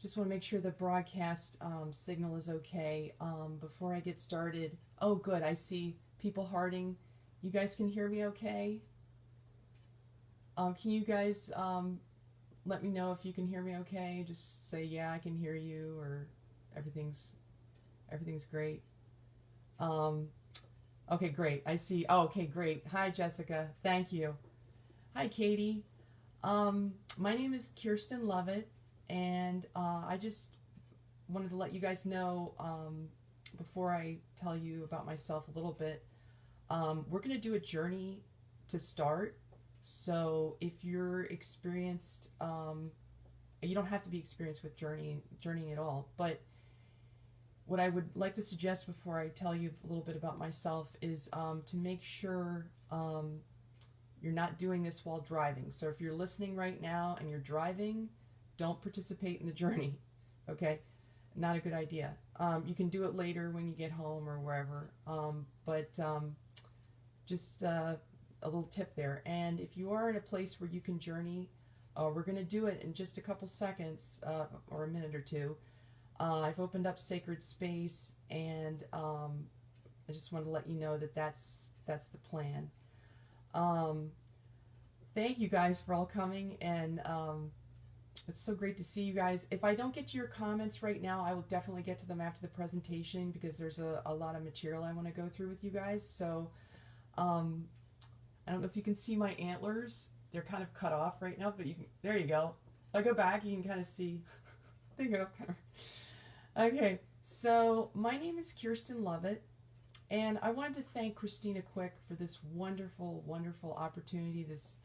Just want to make sure the broadcast signal is okay. Before I get started, oh, good, I see people hearting. You guys can hear me okay? Can you guys let me know if you can hear me okay? Just say, yeah, I can hear you, or everything's everything's great. Um, okay, great. I see. Oh, okay, great. Hi, Jessica. Thank you. Hi, Katie. My name is Kirsten Lovett, and I just wanted to let you guys know before I tell you about myself a little bit. We're going to do a journey to start. So if you're experienced, you don't have to be experienced with journeying at all. But what I would like to suggest before I tell you a little bit about myself is to make sure you're not doing this while driving. So if you're listening right now and you're driving, don't participate in the journey. Okay, not a good idea. You can do it later when you get home or wherever. But just a little tip there. And if you are in a place where you can journey, we're going to do it in just a couple seconds or a minute or two. I've opened up sacred space, and I just want to let you know that that's the plan. Um, Thank you guys for all coming, and it's so great to see you guys. If I don't get to your comments right now, I will definitely get to them after the presentation, because there's a lot of material I want to go through with you guys. So um, I don't know if you can see my antlers. They're kind of cut off right now, but you can, there you go. If I go back, you can kind of see. They go kind of. Okay, so my name is Kirsten Lovett, and I wanted to thank Christina Quick for this wonderful, wonderful opportunity, this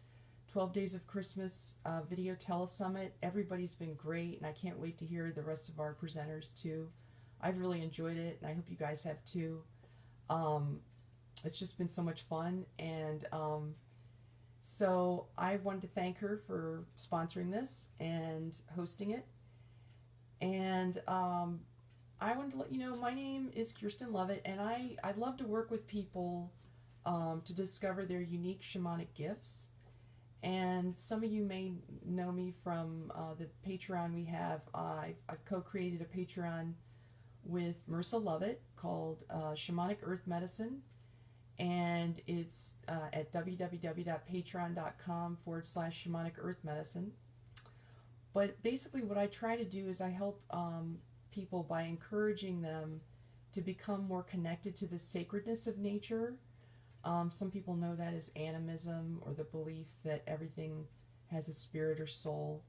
12 Days of Christmas video telesummit. Everybody's been great, and I can't wait to hear the rest of our presenters too. I've really enjoyed it, and I hope you guys have too. It's just been so much fun, and so I wanted to thank her for sponsoring this and hosting it. And I wanted to let you know my name is Kirsten Lovett, and I love to work with people to discover their unique shamanic gifts. And some of you may know me from the Patreon we have. I've co-created a Patreon with Marissa Lovett called Shamanic Earth Medicine, and it's at www.patreon.com/shamanic earth medicine. But basically what I try to do is I help people by encouraging them to become more connected to the sacredness of nature. Some people know that as animism, or the belief that everything has a spirit or soul.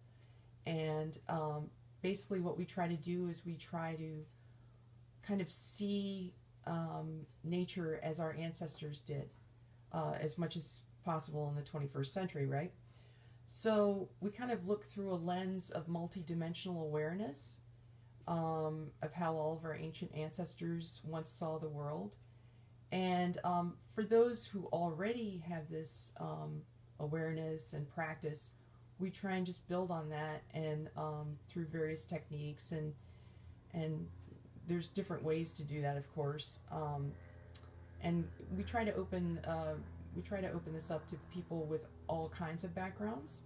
And basically what we try to do is we try to kind of see nature as our ancestors did, as much as possible in the 21st century, right? So we kind of look through a lens of multidimensional awareness of how all of our ancient ancestors once saw the world. And for those who already have this awareness and practice, we try and just build on that, and through various techniques, and there's different ways to do that, of course. And we try to open this up to people with all kinds of backgrounds.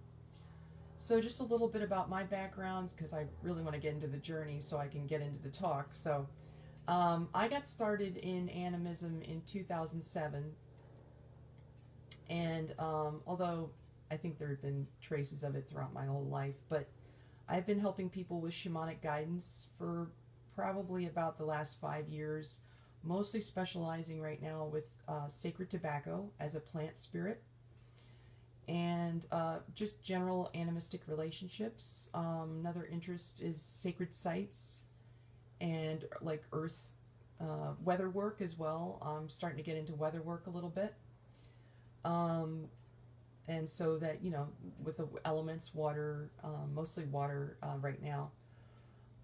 So just a little bit about my background, because I really want to get into the journey so I can get into the talk. So I got started in animism in 2007, and although I think there have been traces of it throughout my whole life, but I've been helping people with shamanic guidance for probably about the last 5 years, mostly specializing right now with sacred tobacco as a plant spirit, and just general animistic relationships. Another interest is sacred sites and like earth weather work as well. I'm starting to get into weather work a little bit. And so that, with the elements, water, mostly water right now.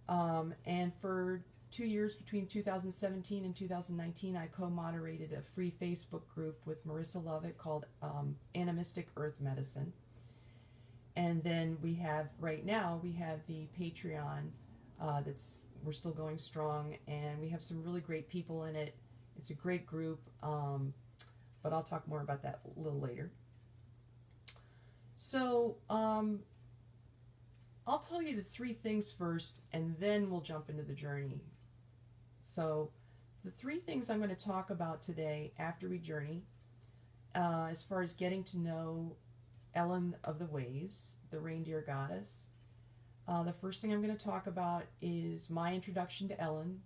And for 2 years, between 2017 and 2019, I co-moderated a free Facebook group with Marissa Lovett called Animistic Earth Medicine. And then right now, we have the Patreon we're still going strong, and we have some really great people in it. It's a great group, but I'll talk more about that a little later. So I'll tell you the three things first, and then we'll jump into the journey. So, the three things I'm going to talk about today after we journey, as far as getting to know Elen of the Ways, the reindeer goddess. The first thing I'm going to talk about is my introduction to Elen,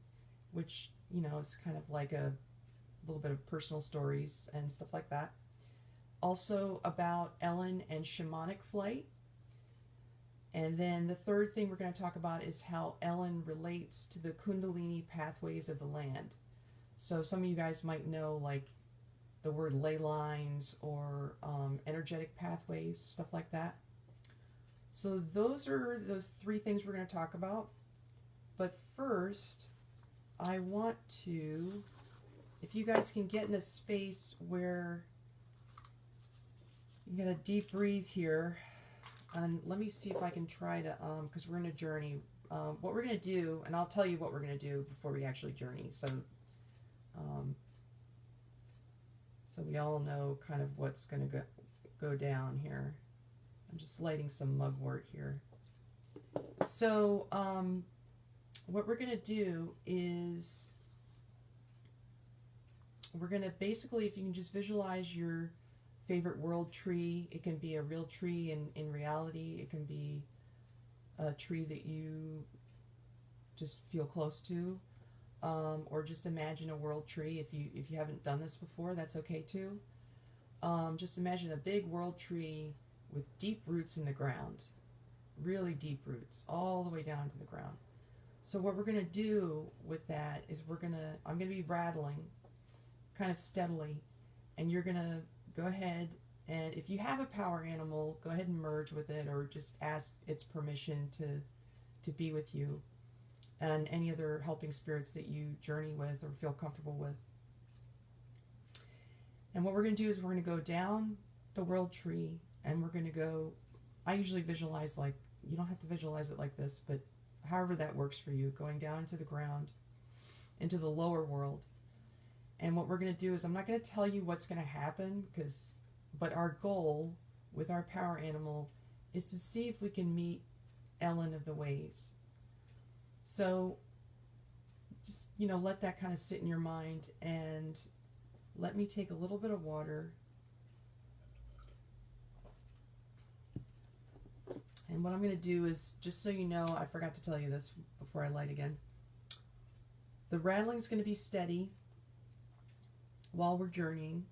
which, is kind of like a little bit of personal stories and stuff like that. Also about Elen and shamanic flight. And then the third thing we're going to talk about is how Elen relates to the Kundalini pathways of the land. So some of you guys might know like the word ley lines or energetic pathways, stuff like that. So those are those three things we're going to talk about. But first, I want to, if you guys can get in a space where you get a deep breathe here, and let me see if I can try to, because we're in a journey. What we're going to do, and I'll tell you what we're going to do before we actually journey. So we all know kind of what's going to go down here. I'm just lighting some mugwort here. So what we're going to do is we're going to basically, if you can just visualize your favorite world tree. It can be a real tree in reality. It can be a tree that you just feel close to, or just imagine a world tree. If you haven't done this before, that's okay too. Just imagine a big world tree with deep roots in the ground, really deep roots, all the way down to the ground. So what we're going to do with that is I'm going to be rattling kind of steadily, and you're going to go ahead, and if you have a power animal, go ahead and merge with it, or just ask its permission to be with you, and any other helping spirits that you journey with or feel comfortable with. And what we're going to do is we're going to go down the world tree, and we're going to go, I usually visualize like, you don't have to visualize it like this, but however that works for you, going down into the ground, into the lower world. And what we're going to do is, I'm not going to tell you what's going to happen, but our goal with our power animal is to see if we can meet Elen of the Ways. So just, let that kind of sit in your mind, and let me take a little bit of water. And what I'm going to do is, just so you know, I forgot to tell you this before I light again. The rattling's going to be steady while we're journeying.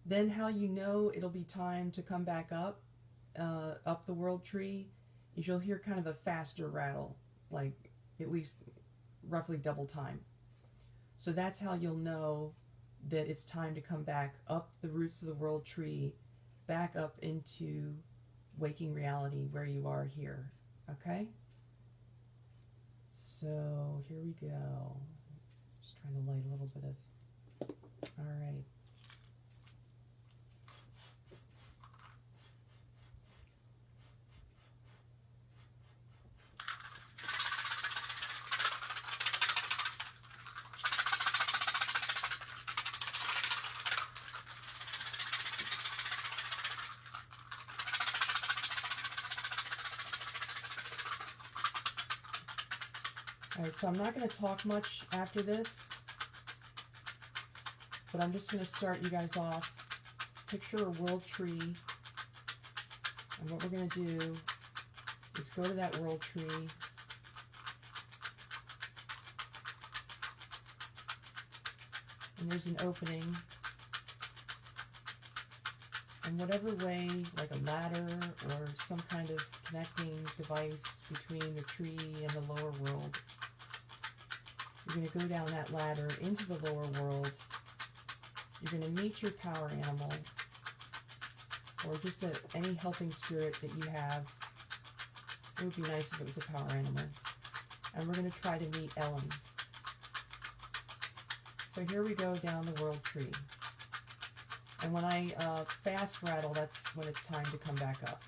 Then how you know it'll be time to come back up the world tree is you'll hear kind of a faster rattle, like at least roughly double time. So that's how you'll know that it's time to come back up the roots of the world tree, back up into waking reality where you are here. Okay? So here we go. Just trying to light a little bit of. All right. All right, so I'm not going to talk much after this, but I'm just going to start you guys off. Picture a world tree, and what we're going to do is go to that world tree, and there's an opening, and whatever way, like a ladder or some kind of connecting device between the tree and the lower world, you're going to go down that ladder into the lower world. You're going to meet your power animal, or just any helping spirit that you have. It would be nice if it was a power animal. And we're going to try to meet Elen. So here we go down the world tree. And when I fast rattle, that's when it's time to come back up.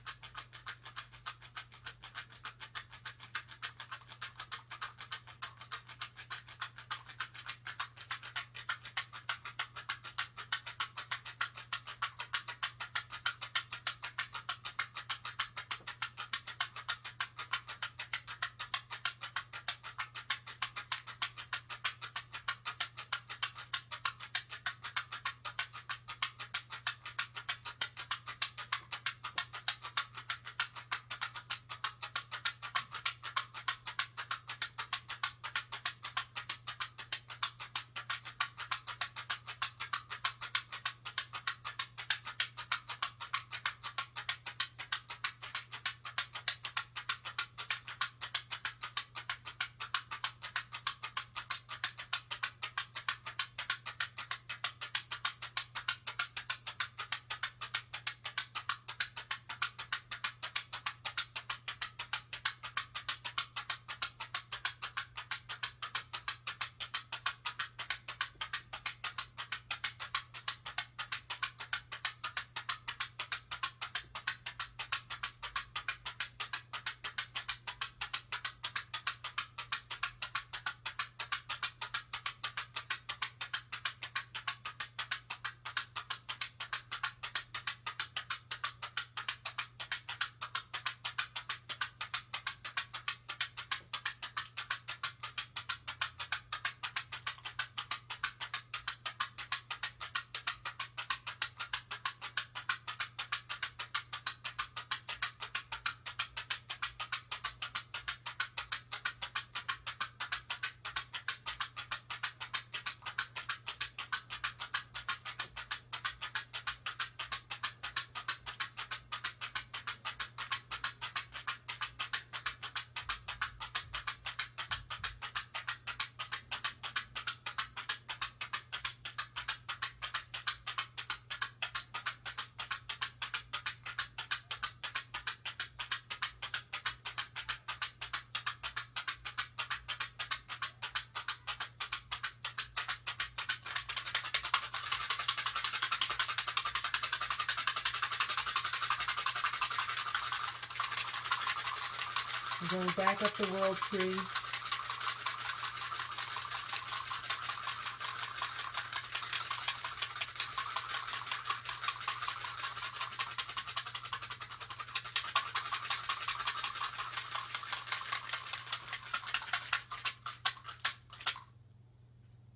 We're going back up the world tree.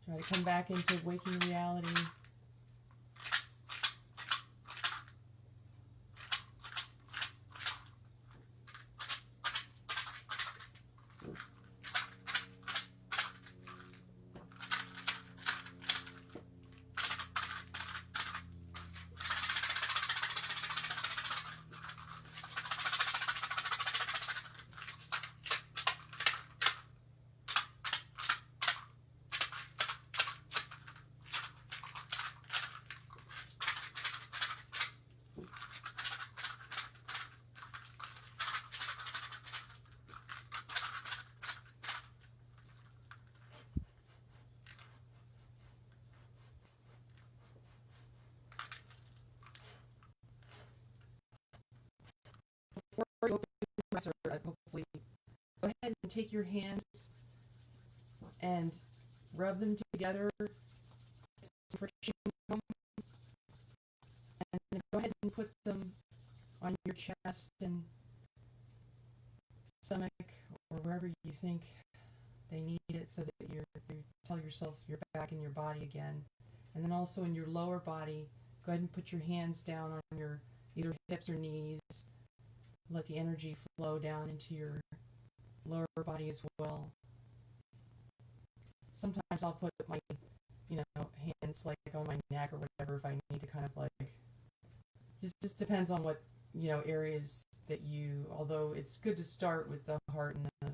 Try to come back into waking reality. Before you open your eyes, or hopefully, go ahead and take your hands and rub them together, some friction, and then go ahead and put them on your chest and stomach or wherever you think they need it, so that you tell yourself you're back in your body again. And then also in your lower body, go ahead and put your hands down on your either hips or knees. Let the energy flow down into your lower body as well. Sometimes I'll put my, hands like on my neck or whatever if I need to kind of like, just depends on what, areas that you, although it's good to start with the heart and the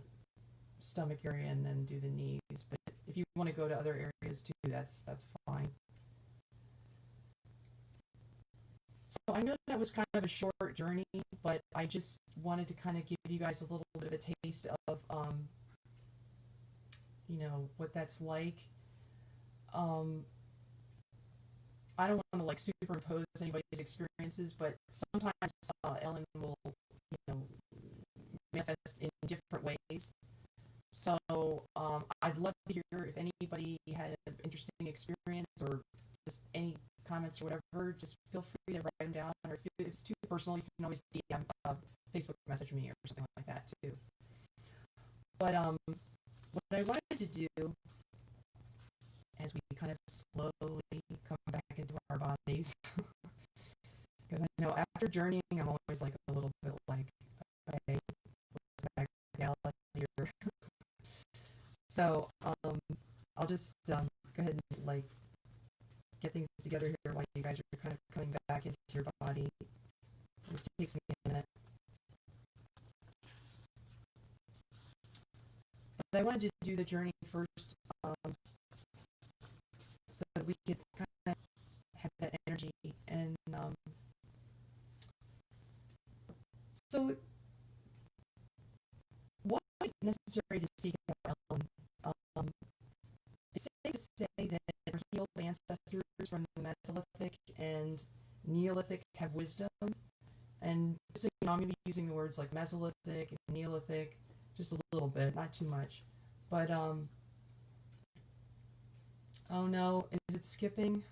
stomach area and then do the knees. But if you want to go to other areas too, that's fine. So I know that was kind of a short journey, but I just wanted to kind of give you guys a little bit of a taste of, what that's like. I don't want to like superimpose anybody's experiences, but sometimes Ellen will, manifest in different ways. So I'd love to hear if anybody had an interesting experience or just any comments or whatever. Just feel free to write them down, or if it's too personal, you can always DM, Facebook message me or something like that too. But what I wanted to do, as we kind of slowly come back into our bodies, because I know after journeying, I'm always like a little bit like, okay, what's back reality here? So I'll just go ahead and like get things together here while you guys are kind of coming back into your body. It just takes me a minute. But I wanted to do the journey first, so that we could kind of have that energy. And so why is it necessary to seek out Ellen? It's safe to say that our healed ancestors from the Mesolithic and Neolithic have wisdom. And so, I'm going to be using the words like Mesolithic and Neolithic just a little bit, not too much. But, oh no, is it skipping?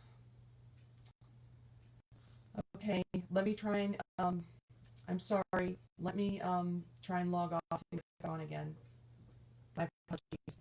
Okay, let me try and, I'm sorry, let me try and log off and get on again. My apologies.